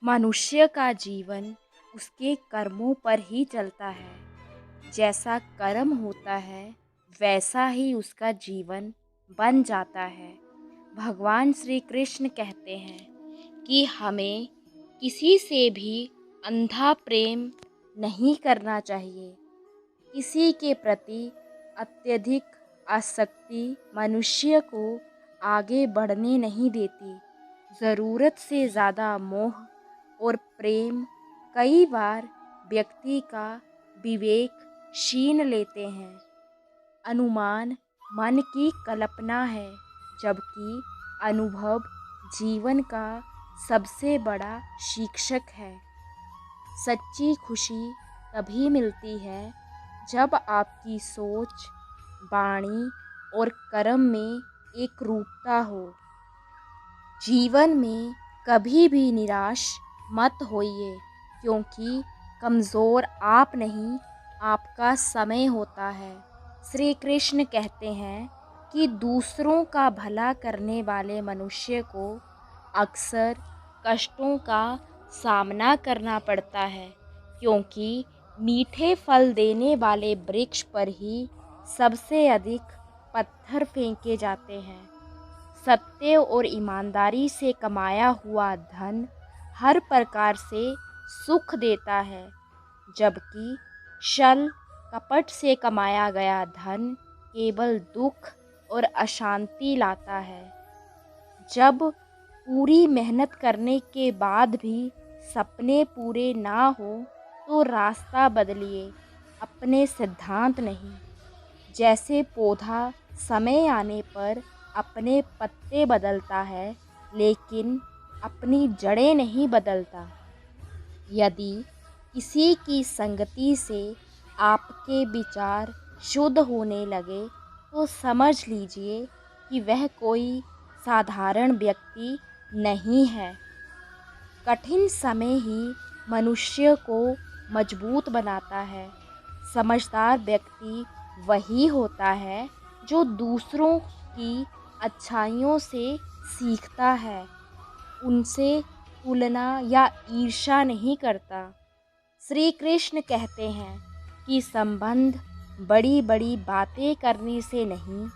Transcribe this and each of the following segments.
मनुष्य का जीवन उसके कर्मों पर ही चलता है। जैसा कर्म होता है वैसा ही उसका जीवन बन जाता है। भगवान श्री कृष्ण कहते हैं कि हमें किसी से भी अंधा प्रेम नहीं करना चाहिए। किसी के प्रति अत्यधिक आसक्ति मनुष्य को आगे बढ़ने नहीं देती। ज़रूरत से ज़्यादा मोह और प्रेम कई बार व्यक्ति का विवेक छीन लेते हैं। अनुमान मन की कल्पना है, जबकि अनुभव जीवन का सबसे बड़ा शिक्षक है। सच्ची खुशी तभी मिलती है जब आपकी सोच, वाणी और कर्म में एक रूपता हो। जीवन में कभी भी निराश मत होइए, क्योंकि कमज़ोर आप नहीं, आपका समय होता है। श्री कृष्ण कहते हैं कि दूसरों का भला करने वाले मनुष्य को अक्सर कष्टों का सामना करना पड़ता है, क्योंकि मीठे फल देने वाले वृक्ष पर ही सबसे अधिक पत्थर फेंके जाते हैं। सत्य और ईमानदारी से कमाया हुआ धन हर प्रकार से सुख देता है, जबकि छल कपट से कमाया गया धन केवल दुख और अशांति लाता है। जब पूरी मेहनत करने के बाद भी सपने पूरे ना हो तो रास्ता बदलिए, अपने सिद्धांत नहीं। जैसे पौधा समय आने पर अपने पत्ते बदलता है, लेकिन अपनी जड़ें नहीं बदलता। यदि किसी की संगति से आपके विचार शुद्ध होने लगे तो समझ लीजिए कि वह कोई साधारण व्यक्ति नहीं है। कठिन समय ही मनुष्य को मजबूत बनाता है। समझदार व्यक्ति वही होता है जो दूसरों की अच्छाइयों से सीखता है, उनसे तुलना या ईर्ष्या नहीं करता। श्री कृष्ण कहते हैं कि संबंध बड़ी बड़ी बातें करने से नहीं,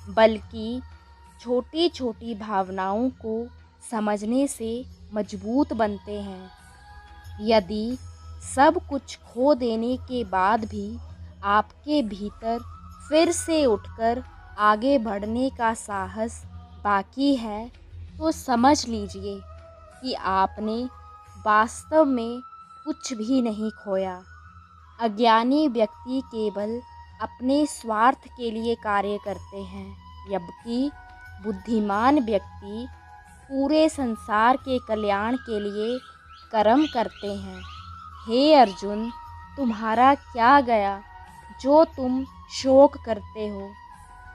बल्कि छोटी छोटी भावनाओं को समझने से मजबूत बनते हैं। यदि सब कुछ खो देने के बाद भी आपके भीतर फिर से उठकर आगे बढ़ने का साहस बाकी है, तो समझ लीजिए कि आपने वास्तव में कुछ भी नहीं खोया। अज्ञानी व्यक्ति केवल अपने स्वार्थ के लिए कार्य करते हैं, जबकि बुद्धिमान व्यक्ति पूरे संसार के कल्याण के लिए कर्म करते हैं। हे अर्जुन, तुम्हारा क्या गया जो तुम शोक करते हो?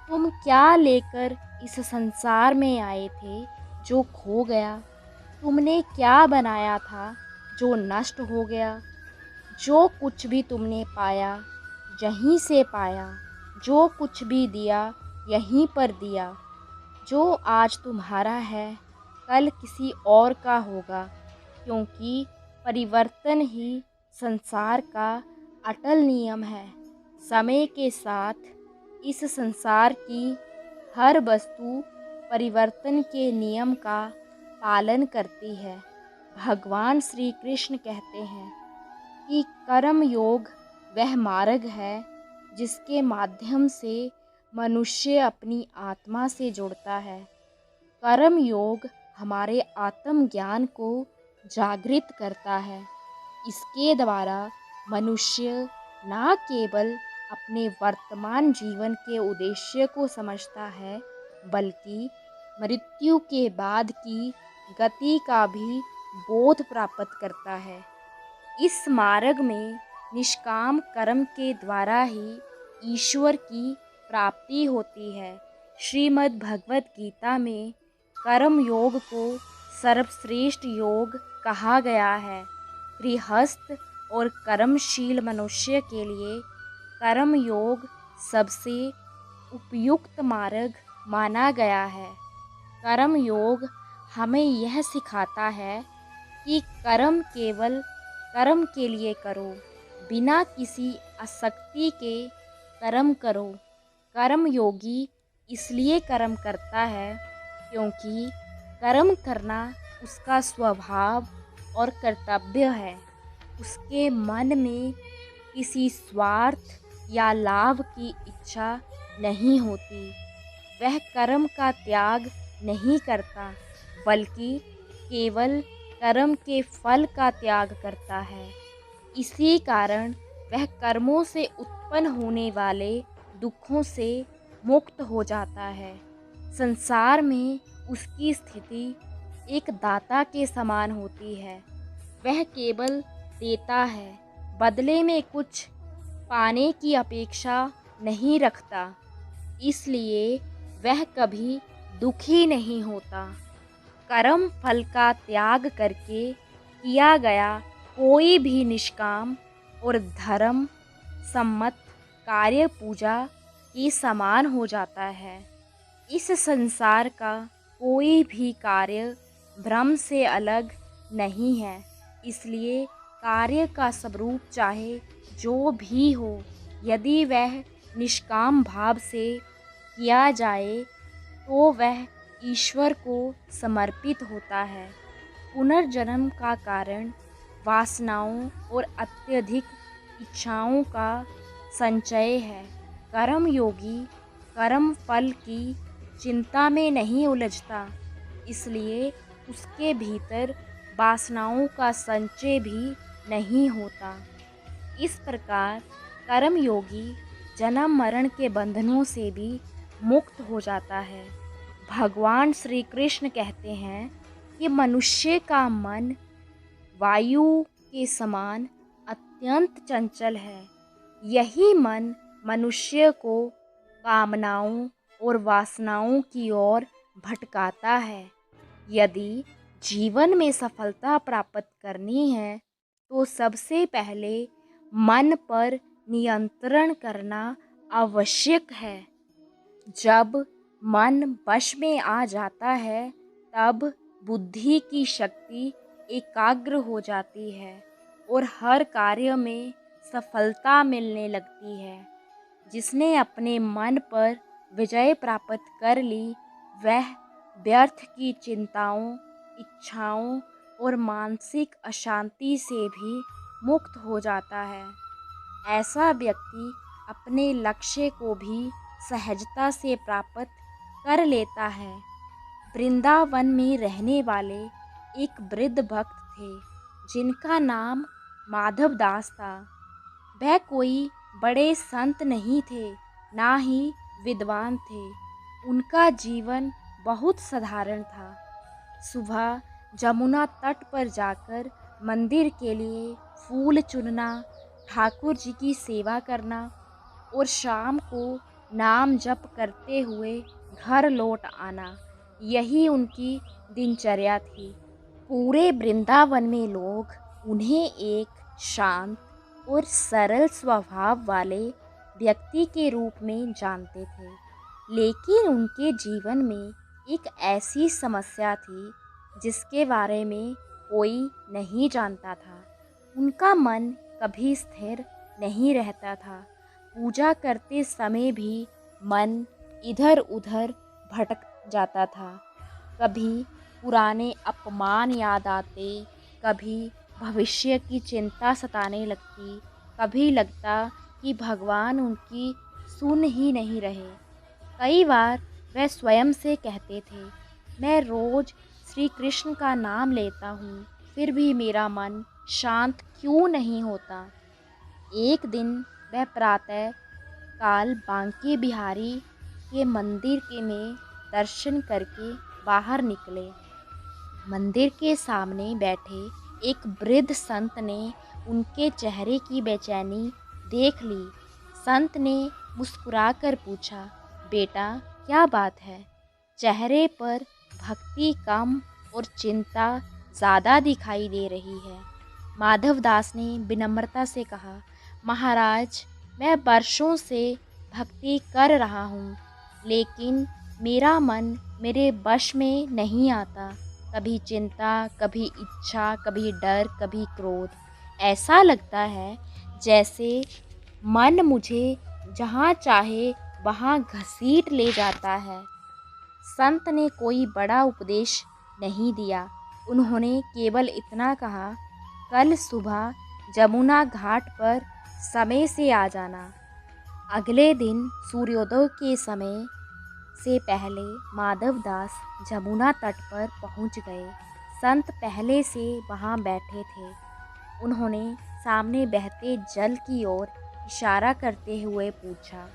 तुम क्या लेकर इस संसार में आए थे जो खो गया? तुमने क्या बनाया था जो नष्ट हो गया? जो कुछ भी तुमने पाया यहीं से पाया, जो कुछ भी दिया यहीं पर दिया। जो आज तुम्हारा है कल किसी और का होगा, क्योंकि परिवर्तन ही संसार का अटल नियम है। समय के साथ इस संसार की हर वस्तु परिवर्तन के नियम का पालन करती है। भगवान श्री कृष्ण कहते हैं कि कर्म योग वह मार्ग है जिसके माध्यम से मनुष्य अपनी आत्मा से जुड़ता है। कर्म योग हमारे आत्मज्ञान को जागृत करता है। इसके द्वारा मनुष्य न केवल अपने वर्तमान जीवन के उद्देश्य को समझता है, बल्कि मृत्यु के बाद की गति का भी बोध प्राप्त करता है। इस मार्ग में निष्काम कर्म के द्वारा ही ईश्वर की प्राप्ति होती है। श्रीमद् भगवत गीता में कर्म योग को सर्वश्रेष्ठ योग कहा गया है। गृहस्थ और कर्मशील मनुष्य के लिए कर्म योग सबसे उपयुक्त मार्ग माना गया है। कर्म योग हमें यह सिखाता है कि कर्म केवल कर्म के लिए करो, बिना किसी आसक्ति के कर्म करो। कर्म योगी इसलिए कर्म करता है क्योंकि कर्म करना उसका स्वभाव और कर्तव्य है। उसके मन में किसी स्वार्थ या लाभ की इच्छा नहीं होती। वह कर्म का त्याग नहीं करता, बल्कि केवल कर्म के फल का त्याग करता है। इसी कारण वह कर्मों से उत्पन्न होने वाले दुखों से मुक्त हो जाता है। संसार में उसकी स्थिति एक दाता के समान होती है। वह केवल देता है, बदले में कुछ पाने की अपेक्षा नहीं रखता। इसलिए वह कभी दुखी नहीं होता। कर्म फल का त्याग करके किया गया कोई भी निष्काम और धर्म सम्मत कार्य पूजा के समान हो जाता है। इस संसार का कोई भी कार्य भ्रम से अलग नहीं है। इसलिए कार्य का स्वरूप चाहे जो भी हो, यदि वह निष्काम भाव से किया जाए तो वह ईश्वर को समर्पित होता है। पुनर्जन्म का कारण वासनाओं और अत्यधिक इच्छाओं का संचय है। कर्म योगी कर्म फल की चिंता में नहीं उलझता, इसलिए उसके भीतर वासनाओं का संचय भी नहीं होता। इस प्रकार कर्म योगी जन्म मरण के बंधनों से भी मुक्त हो जाता है। भगवान श्री कृष्ण कहते हैं कि मनुष्य का मन वायु के समान अत्यंत चंचल है। यही मन मनुष्य को कामनाओं और वासनाओं की ओर भटकाता है। यदि जीवन में सफलता प्राप्त करनी है तो सबसे पहले मन पर नियंत्रण करना आवश्यक है। जब मन वश में आ जाता है तब बुद्धि की शक्ति एकाग्र हो जाती है और हर कार्य में सफलता मिलने लगती है। जिसने अपने मन पर विजय प्राप्त कर ली, वह व्यर्थ की चिंताओं, इच्छाओं और मानसिक अशांति से भी मुक्त हो जाता है। ऐसा व्यक्ति अपने लक्ष्य को भी सहजता से प्राप्त कर लेता है। वृंदावन में रहने वाले एक वृद्ध भक्त थे जिनका नाम माधव दास था। वह कोई बड़े संत नहीं थे, ना ही विद्वान थे। उनका जीवन बहुत साधारण था। सुबह जमुना तट पर जाकर मंदिर के लिए फूल चुनना, ठाकुर जी की सेवा करना और शाम को नाम जप करते हुए घर लौट आना, यही उनकी दिनचर्या थी। पूरे वृंदावन में लोग उन्हें एक शांत और सरल स्वभाव वाले व्यक्ति के रूप में जानते थे। लेकिन उनके जीवन में एक ऐसी समस्या थी जिसके बारे में कोई नहीं जानता था। उनका मन कभी स्थिर नहीं रहता था। पूजा करते समय भी मन इधर उधर भटक जाता था। कभी पुराने अपमान याद आते, कभी भविष्य की चिंता सताने लगती, कभी लगता कि भगवान उनकी सुन ही नहीं रहे। कई बार वह स्वयं से कहते थे, मैं रोज श्री कृष्ण का नाम लेता हूँ, फिर भी मेरा मन शांत क्यों नहीं होता। एक दिन वह प्रातः काल बांके बिहारी के मंदिर के में दर्शन करके बाहर निकले। मंदिर के सामने बैठे एक वृद्ध संत ने उनके चेहरे की बेचैनी देख ली। संत ने मुस्कुराकर पूछा, बेटा क्या बात है? चेहरे पर भक्ति कम और चिंता ज़्यादा दिखाई दे रही है। माधव दास ने विनम्रता से कहा, महाराज मैं वर्षों से भक्ति कर रहा हूँ, लेकिन मेरा मन मेरे वश में नहीं आता। कभी चिंता, कभी इच्छा, कभी डर, कभी क्रोध। ऐसा लगता है जैसे मन मुझे जहाँ चाहे वहाँ घसीट ले जाता है। संत ने कोई बड़ा उपदेश नहीं दिया। उन्होंने केवल इतना कहा, कल सुबह जमुना घाट पर समय से आ जाना। अगले दिन सूर्योदय के समय से पहले माधवदास जमुना तट पर पहुंच गए। संत पहले से वहां बैठे थे। उन्होंने सामने बहते जल की ओर इशारा करते हुए पूछा,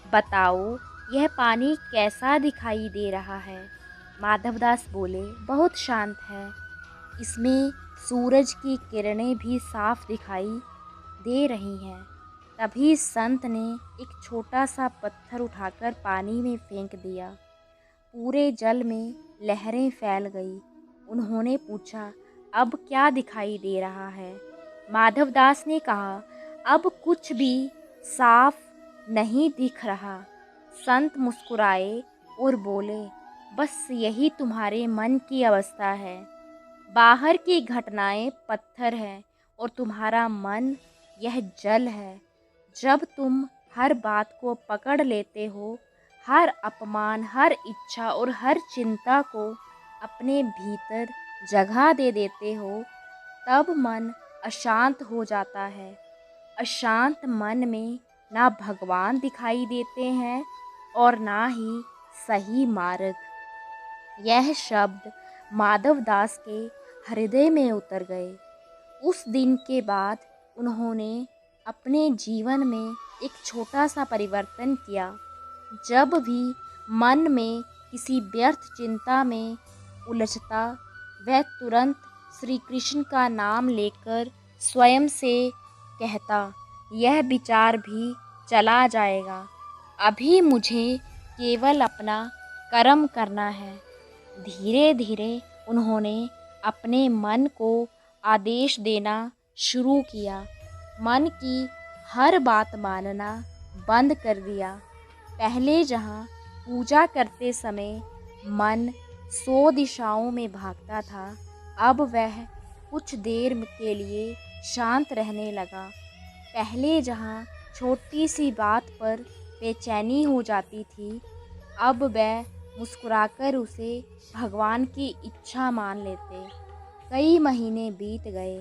बताओ यह पानी कैसा दिखाई दे रहा है? माधवदास बोले, बहुत शांत है। इसमें सूरज की किरणें भी साफ दिखाई दे रही हैं। तभी संत ने एक छोटा सा पत्थर उठाकर पानी में फेंक दिया। पूरे जल में लहरें फैल गई। उन्होंने पूछा, अब क्या दिखाई दे रहा है? माधवदास ने कहा, अब कुछ भी साफ नहीं दिख रहा। संत मुस्कुराए और बोले, बस यही तुम्हारे मन की अवस्था है। बाहर की घटनाएं पत्थर हैं और तुम्हारा मन यह जल है। जब तुम हर बात को पकड़ लेते हो, हर अपमान, हर इच्छा और हर चिंता को अपने भीतर जगह दे देते हो, तब मन अशांत हो जाता है। अशांत मन में ना भगवान दिखाई देते हैं और ना ही सही मार्ग। यह शब्द माधवदास के हृदय में उतर गए। उस दिन के बाद उन्होंने अपने जीवन में एक छोटा सा परिवर्तन किया। जब भी मन में किसी व्यर्थ चिंता में उलझता, वह तुरंत श्री कृष्ण का नाम लेकर स्वयं से कहता, यह विचार भी चला जाएगा। अभी मुझे केवल अपना कर्म करना है। धीरे धीरे उन्होंने अपने मन को आदेश देना शुरू किया। मन की हर बात मानना बंद कर दिया। पहले जहाँ पूजा करते समय मन 100 दिशाओं में भागता था, अब वह कुछ देर के लिए शांत रहने लगा। पहले जहाँ छोटी सी बात पर बेचैनी हो जाती थी, अब वह मुस्कुराकर उसे भगवान की इच्छा मान लेते। कई महीने बीत गए।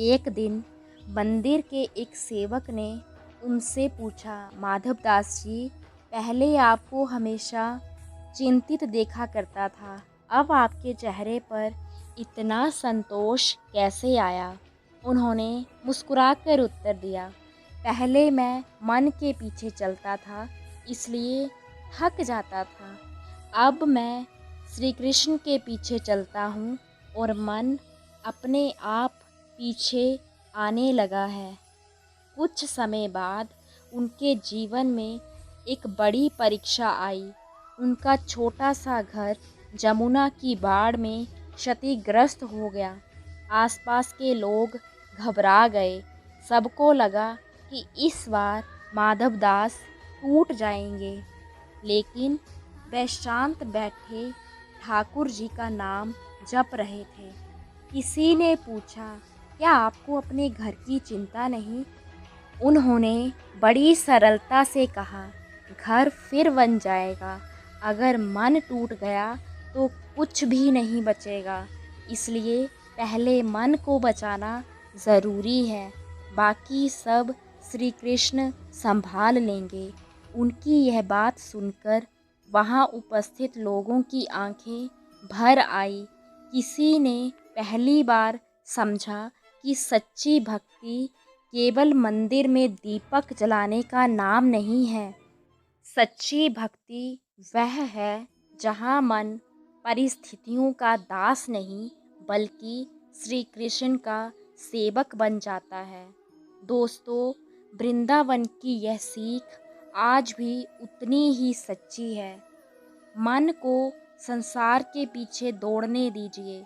एक दिन मंदिर के एक सेवक ने उनसे पूछा, माधवदास जी, पहले आपको हमेशा चिंतित देखा करता था, अब आपके चेहरे पर इतना संतोष कैसे आया? उन्होंने मुस्कुराकर उत्तर दिया, पहले मैं मन के पीछे चलता था, इसलिए थक जाता था। अब मैं श्री कृष्ण के पीछे चलता हूँ और मन अपने आप पीछे आने लगा है। कुछ समय बाद उनके जीवन में एक बड़ी परीक्षा आई। उनका छोटा सा घर जमुना की बाढ़ में क्षतिग्रस्त हो गया। आसपास के लोग घबरा गए। सबको लगा कि इस बार माधवदास टूट जाएंगे, लेकिन वे शांत बैठे ठाकुर जी का नाम जप रहे थे। किसी ने पूछा, क्या आपको अपने घर की चिंता नहीं? उन्होंने बड़ी सरलता से कहा, घर फिर बन जाएगा। अगर मन टूट गया तो कुछ भी नहीं बचेगा, इसलिए पहले मन को बचाना ज़रूरी है, बाकी सब श्री कृष्ण संभाल लेंगे। उनकी यह बात सुनकर वहाँ उपस्थित लोगों की आंखें भर आई। किसी ने पहली बार समझा कि सच्ची भक्ति केवल मंदिर में दीपक जलाने का नाम नहीं है। सच्ची भक्ति वह है जहाँ मन परिस्थितियों का दास नहीं, बल्कि श्री कृष्ण का सेवक बन जाता है। दोस्तों, वृंदावन की यह सीख आज भी उतनी ही सच्ची है। मन को संसार के पीछे दौड़ने दीजिए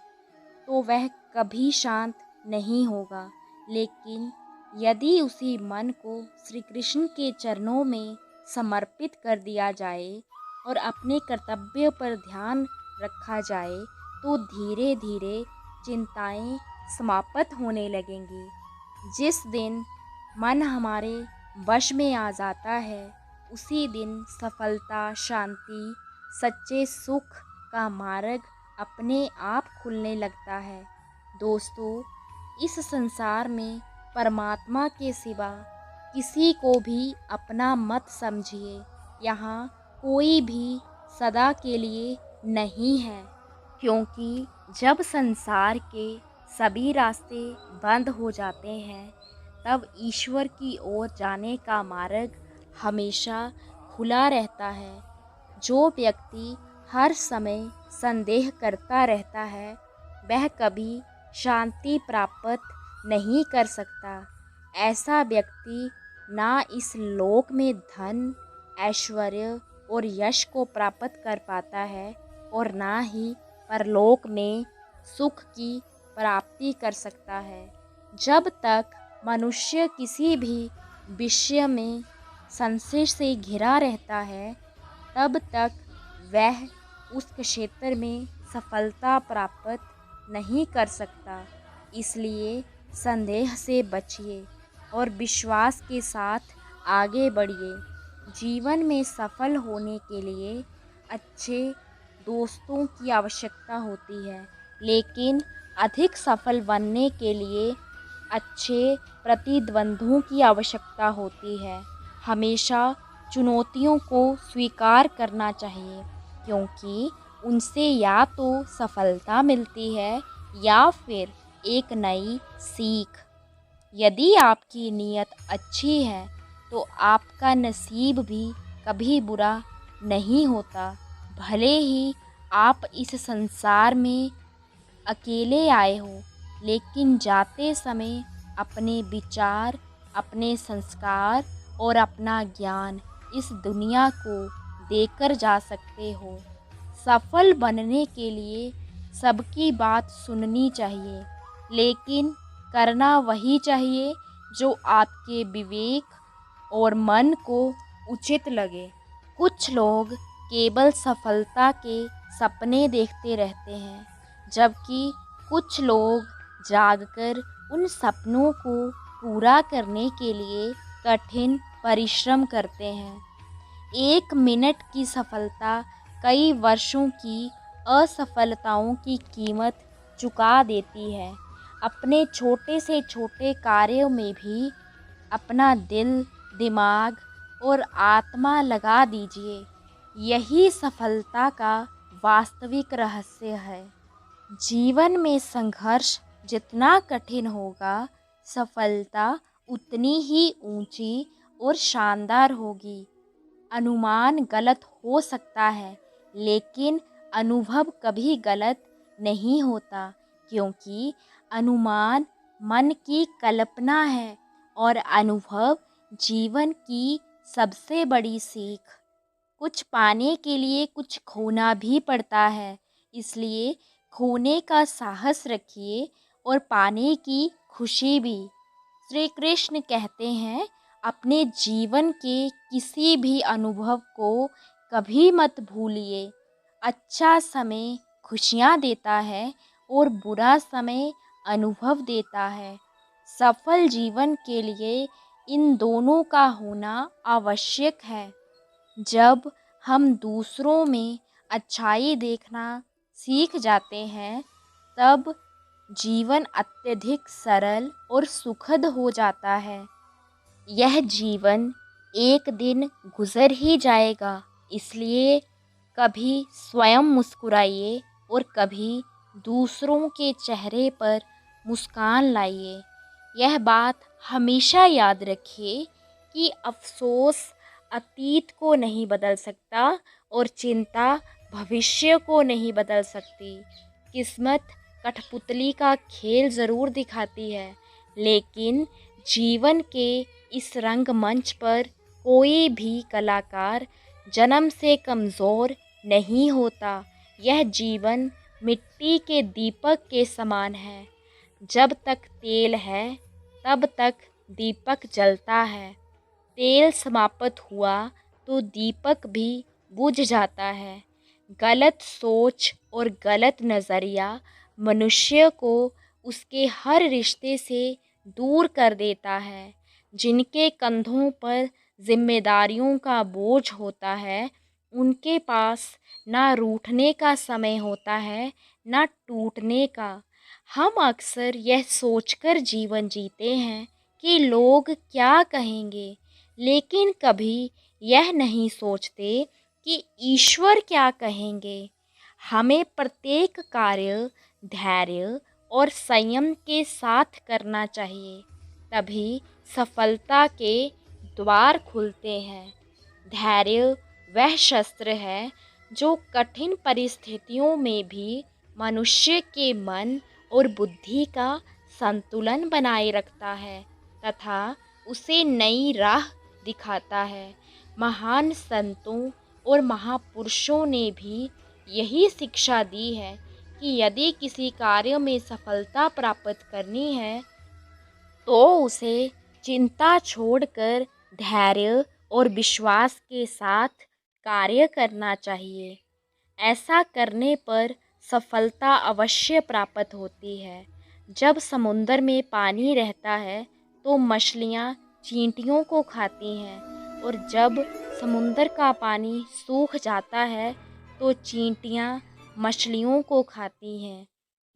तो वह कभी शांत नहीं होगा, लेकिन यदि उसी मन को श्री कृष्ण के चरणों में समर्पित कर दिया जाए और अपने कर्तव्य पर ध्यान रखा जाए, तो धीरे धीरे चिंताएं समाप्त होने लगेंगी। जिस दिन मन हमारे वश में आ जाता है, उसी दिन सफलता, शांति, सच्चे सुख का मार्ग अपने आप खुलने लगता है। दोस्तों, इस संसार में परमात्मा के सिवा किसी को भी अपना मत समझिए। यहाँ कोई भी सदा के लिए नहीं है, क्योंकि जब संसार के सभी रास्ते बंद हो जाते हैं, तब ईश्वर की ओर जाने का मार्ग हमेशा खुला रहता है। जो व्यक्ति हर समय संदेह करता रहता है, वह कभी शांति प्राप्त नहीं कर सकता। ऐसा व्यक्ति ना इस लोक में धन, ऐश्वर्य और यश को प्राप्त कर पाता है और ना ही परलोक में सुख की प्राप्ति कर सकता है। जब तक मनुष्य किसी भी विषय में संशय से घिरा रहता है, तब तक वह उस क्षेत्र में सफलता प्राप्त नहीं कर सकता। इसलिए संदेह से बचिए और विश्वास के साथ आगे बढ़िए। जीवन में सफल होने के लिए अच्छे दोस्तों की आवश्यकता होती है, लेकिन अधिक सफल बनने के लिए अच्छे प्रतिद्वंद्वियों की आवश्यकता होती है। हमेशा चुनौतियों को स्वीकार करना चाहिए, क्योंकि उनसे या तो सफलता मिलती है या फिर एक नई सीख। यदि आपकी नीयत अच्छी है तो आपका नसीब भी कभी बुरा नहीं होता। भले ही आप इस संसार में अकेले आए हो, लेकिन जाते समय अपने विचार, अपने संस्कार और अपना ज्ञान इस दुनिया को देकर जा सकते हो। सफल बनने के लिए सबकी बात सुननी चाहिए, लेकिन करना वही चाहिए जो आपके विवेक और मन को उचित लगे। कुछ लोग केवल सफलता के सपने देखते रहते हैं, जबकि कुछ लोग जागकर उन सपनों को पूरा करने के लिए कठिन परिश्रम करते हैं। 1 मिनट की सफलता कई वर्षों की असफलताओं की कीमत चुका देती है। अपने छोटे से छोटे कार्यों में भी अपना दिल, दिमाग और आत्मा लगा दीजिए। यही सफलता का वास्तविक रहस्य है। जीवन में संघर्ष जितना कठिन होगा, सफलता उतनी ही ऊंची और शानदार होगी। अनुमान गलत हो सकता है, लेकिन अनुभव कभी गलत नहीं होता, क्योंकि अनुमान मन की कल्पना है और अनुभव जीवन की सबसे बड़ी सीख। कुछ पाने के लिए कुछ खोना भी पड़ता है, इसलिए खोने का साहस रखिए और पाने की खुशी भी। श्री कृष्ण कहते हैं, अपने जीवन के किसी भी अनुभव को कभी मत भूलिए। अच्छा समय खुशियाँ देता है और बुरा समय अनुभव देता है। सफल जीवन के लिए इन दोनों का होना आवश्यक है। जब हम दूसरों में अच्छाई देखना सीख जाते हैं, तब जीवन अत्यधिक सरल और सुखद हो जाता है। यह जीवन एक दिन गुजर ही जाएगा, इसलिए कभी स्वयं मुस्कुराइए और कभी दूसरों के चेहरे पर मुस्कान लाइए। यह बात हमेशा याद रखिए कि अफसोस अतीत को नहीं बदल सकता और चिंता भविष्य को नहीं बदल सकती। किस्मत कठपुतली का खेल ज़रूर दिखाती है, लेकिन जीवन के इस रंगमंच पर कोई भी कलाकार जन्म से कमज़ोर नहीं होता। यह जीवन मिट्टी के दीपक के समान है। जब तक तेल है, तब तक दीपक जलता है। तेल समाप्त हुआ तो दीपक भी बुझ जाता है। गलत सोच और गलत नज़रिया मनुष्य को उसके हर रिश्ते से दूर कर देता है। जिनके कंधों पर जिम्मेदारियों का बोझ होता है, उनके पास ना रूठने का समय होता है, ना टूटने का। हम अक्सर यह सोचकर जीवन जीते हैं कि लोग क्या कहेंगे, लेकिन कभी यह नहीं सोचते कि ईश्वर क्या कहेंगे। हमें प्रत्येक कार्य धैर्य और संयम के साथ करना चाहिए, तभी सफलता के द्वार खुलते हैं। धैर्य वह शस्त्र है जो कठिन परिस्थितियों में भी मनुष्य के मन और बुद्धि का संतुलन बनाए रखता है तथा उसे नई राह दिखाता है। महान संतों और महापुरुषों ने भी यही शिक्षा दी है कि यदि किसी कार्य में सफलता प्राप्त करनी है तो उसे चिंता छोड़कर धैर्य और विश्वास के साथ कार्य करना चाहिए। ऐसा करने पर सफलता अवश्य प्राप्त होती है। जब समुद्र में पानी रहता है तो मछलियाँ चींटियों को खाती हैं, और जब समुद्र का पानी सूख जाता है तो चींटियाँ मछलियों को खाती हैं।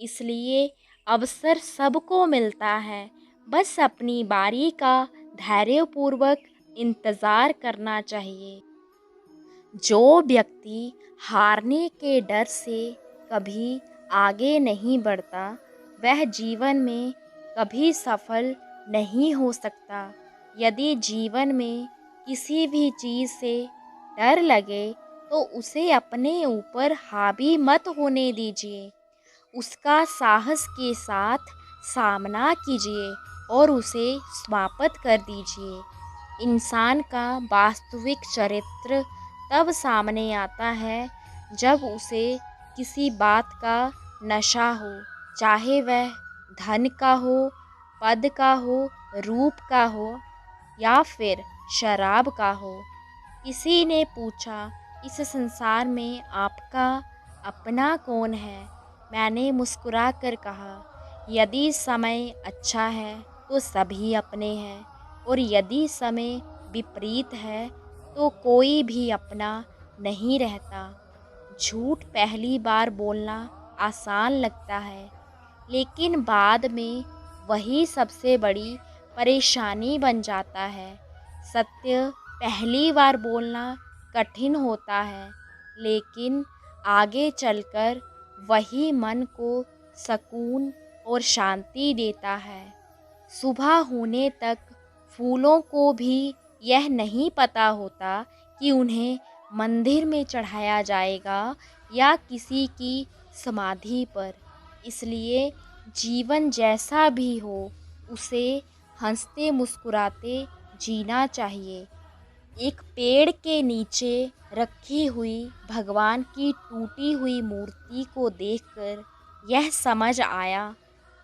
इसलिए अवसर सबको मिलता है, बस अपनी बारी का धैर्यपूर्वक इंतज़ार करना चाहिए। जो व्यक्ति हारने के डर से कभी आगे नहीं बढ़ता, वह जीवन में कभी सफल नहीं हो सकता। यदि जीवन में किसी भी चीज़ से डर लगे तो उसे अपने ऊपर हावी मत होने दीजिए। उसका साहस के साथ सामना कीजिए और उसे समाप्त कर दीजिए। इंसान का वास्तविक चरित्र तब सामने आता है जब उसे किसी बात का नशा हो, चाहे वह धन का हो, पद का हो, रूप का हो या फिर शराब का हो। किसी ने पूछा, इस संसार में आपका अपना कौन है? मैंने मुस्कुराकर कहा, यदि समय अच्छा है तो सभी अपने हैं, और यदि समय विपरीत है तो कोई भी अपना नहीं रहता। झूठ पहली बार बोलना आसान लगता है, लेकिन बाद में वही सबसे बड़ी परेशानी बन जाता है। सत्य पहली बार बोलना कठिन होता है, लेकिन आगे चलकर वही मन को सुकून और शांति देता है। सुबह होने तक फूलों को भी यह नहीं पता होता कि उन्हें मंदिर में चढ़ाया जाएगा या किसी की समाधि पर। इसलिए जीवन जैसा भी हो, उसे हंसते मुस्कुराते जीना चाहिए। एक पेड़ के नीचे रखी हुई भगवान की टूटी हुई मूर्ति को देखकर यह समझ आया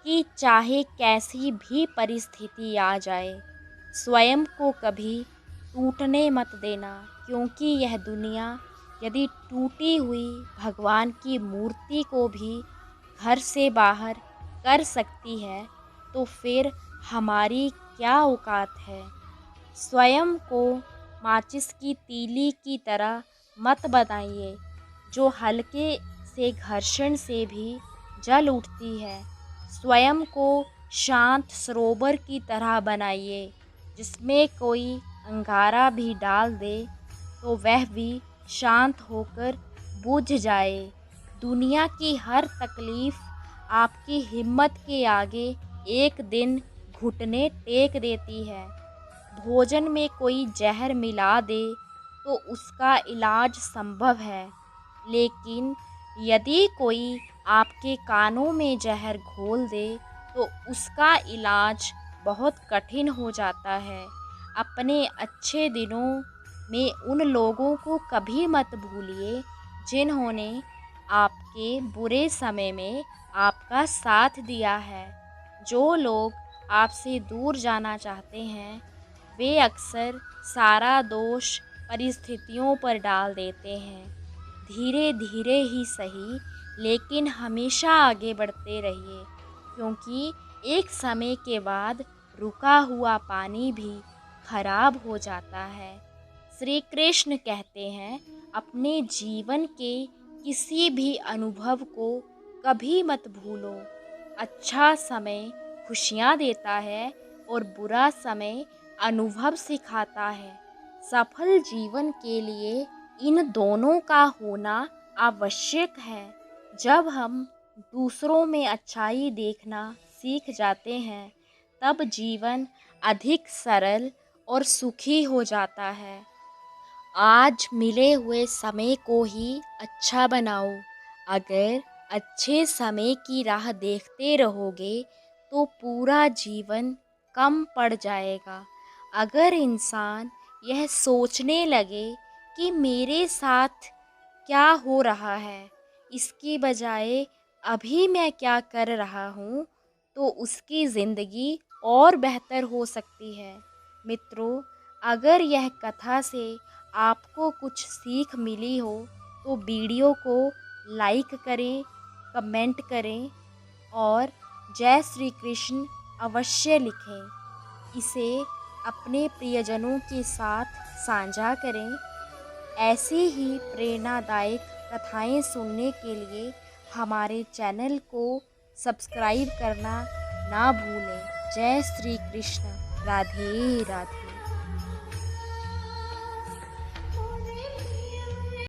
कि चाहे कैसी भी परिस्थिति आ जाए, स्वयं को कभी टूटने मत देना, क्योंकि यह दुनिया यदि टूटी हुई भगवान की मूर्ति को भी घर से बाहर कर सकती है, तो फिर हमारी क्या औकात है। स्वयं को माचिस की तीली की तरह मत बनाइए, जो हल्के से घर्षण से भी जल उठती है। स्वयं को शांत सरोवर की तरह बनाइए, जिसमें कोई अंगारा भी डाल दे तो वह भी शांत होकर बुझ जाए। दुनिया की हर तकलीफ आपकी हिम्मत के आगे एक दिन घुटने टेक देती है। भोजन में कोई जहर मिला दे तो उसका इलाज संभव है, लेकिन यदि कोई आपके कानों में जहर घोल दे तो उसका इलाज बहुत कठिन हो जाता है। अपने अच्छे दिनों में उन लोगों को कभी मत भूलिए जिन्होंने आपके बुरे समय में आपका साथ दिया है। जो लोग आपसे दूर जाना चाहते हैं, वे अक्सर सारा दोष परिस्थितियों पर डाल देते हैं। धीरे धीरे ही सही, लेकिन हमेशा आगे बढ़ते रहिए, क्योंकि एक समय के बाद रुका हुआ पानी भी खराब हो जाता है। श्री कृष्ण कहते हैं, अपने जीवन के किसी भी अनुभव को कभी मत भूलो। अच्छा समय खुशियाँ देता है और बुरा समय अनुभव सिखाता है। सफल जीवन के लिए इन दोनों का होना आवश्यक है। जब हम दूसरों में अच्छाई देखना सीख जाते हैं, तब जीवन अधिक सरल और सुखी हो जाता है। आज मिले हुए समय को ही अच्छा बनाओ। अगर अच्छे समय की राह देखते रहोगे तो पूरा जीवन कम पड़ जाएगा। अगर इंसान यह सोचने लगे कि मेरे साथ क्या हो रहा है, इसके बजाय अभी मैं क्या कर रहा हूँ, तो उसकी ज़िंदगी और बेहतर हो सकती है। मित्रों, अगर यह कथा से आपको कुछ सीख मिली हो तो वीडियो को लाइक करें, कमेंट करें और जय श्री कृष्ण अवश्य लिखें। इसे अपने प्रियजनों के साथ साझा करें। ऐसी ही प्रेरणादायक कथाएं सुनने के लिए हमारे चैनल को सब्सक्राइब करना ना भूलें। जय श्री कृष्ण। राधे राधे।